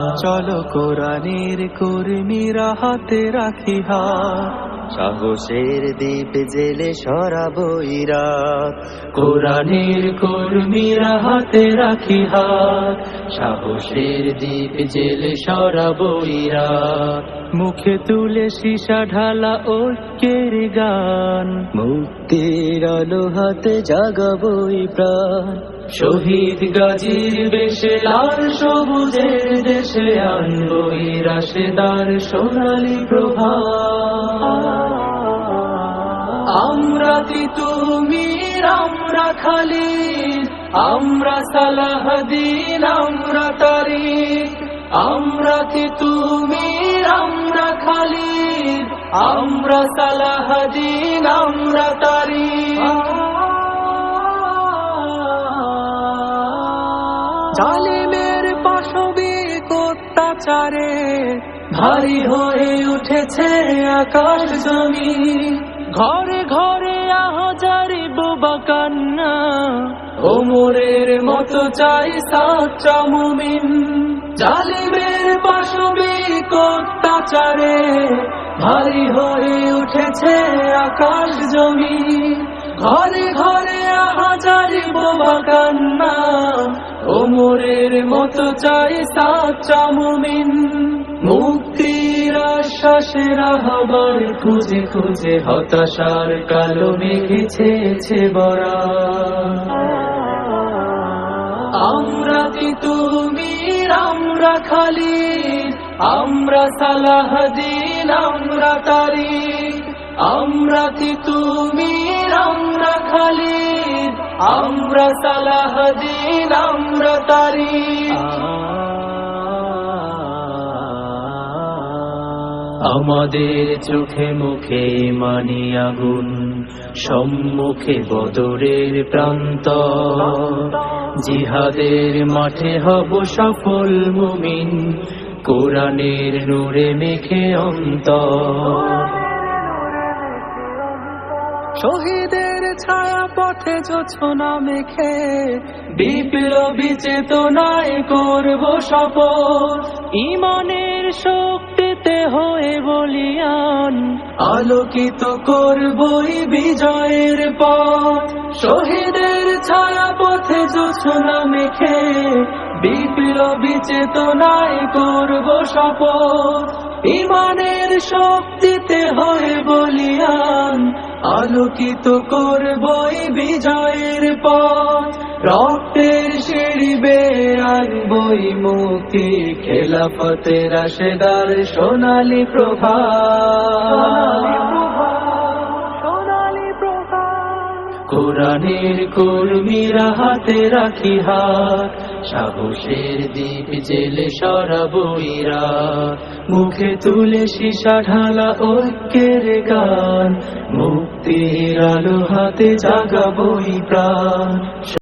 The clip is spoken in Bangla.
চলো কোরআনের কর্মীরা হাতে রাখি হাত, সাহসের দীপ জেলে সরাবো রাত। কোরআনের কর্মীরা হাতে রাখি হাত, সাহসের দীপ জেলে সরাবো রাত। মুখে তুলে সীসা ঢালা ঐক্যের গান, মুক্তির আলো হাতে জাগাবোই প্রাণ। শহীদ গাজীর বেশে লাল সবুজের দেশে আনবই রাশেদার সোনালী প্রভাত। আমরা তিতুমির, আমরা খালিদ, আমরা সালাহদ্দিন, আমরা তারিক। আমরা তিতুমির, আমরা খালিদ, আমরা সালাহদ্দিন, আমরা তারিক। জালিমের পাশবিক অত্যাচারে ভারী হয়ে উঠেছে আকাশ জমিন। ঘরে ঘরে আহাজারি বোবা কান্না, ওমরের মতো চাই সাচ্চা মুমিন। জালিমের পাশবিক অত্যাচারে ভারী হয়ে উঠেছে আকাশ জমিন। ঘরে ঘরে আহাজারি বোবা কান্না, ওমরের মতো চাই সাচ্চা মুমিন। মুক্তির আশ্বাসের আহ্বান খুঁজে খুঁজে হতাশার কালো মেঘে ছেয়েছে বরা। আমরা তিতুমির, আমরা খালিদ, আমরা সালাহদ্দিন, আমরা তারিক। আমরা তিতুমির, আমরা খালিদ, আমরা সালাহদ্দিন, আমরা তারিক। আমাদের চোখে মুখে মানি আগুন, সম্মুখে বদরের প্রান্ত। জিহাদের মাঠে হব সফল মুমিন, কোরআনের নূরে মেখে অন্তর। শহীদের ছায়া পথে জোছনা মেখে বিপ্লবী চেতনায় করব শপথ। ঈমানের শক্তিতে হয়ে বলিয়ান আলোকিত করবই বিজয়ের পথ। শহীদের ছায়া পথে জোছনা মেখে বিপ্লবী চেতনায় করব শপথ। ঈমানের শক্তিতে হয়ে বলিয়ান আলোকিত করবই বিজয়ের পথ। রক্তের সিঁড়ি বেয়ে আনবই মুক্তি, খেলাফতের রাশেদার সোনালী প্রভাত। কোরআনের কর্মীরা হাতে রাখি হাত, সাহসের দীপ জেলে সরাবো রাত। মুখে তুলে সীসা ঢালা ঐক্যের গান, মুক্তির আলো হাতে জাগাবোই প্রাণ।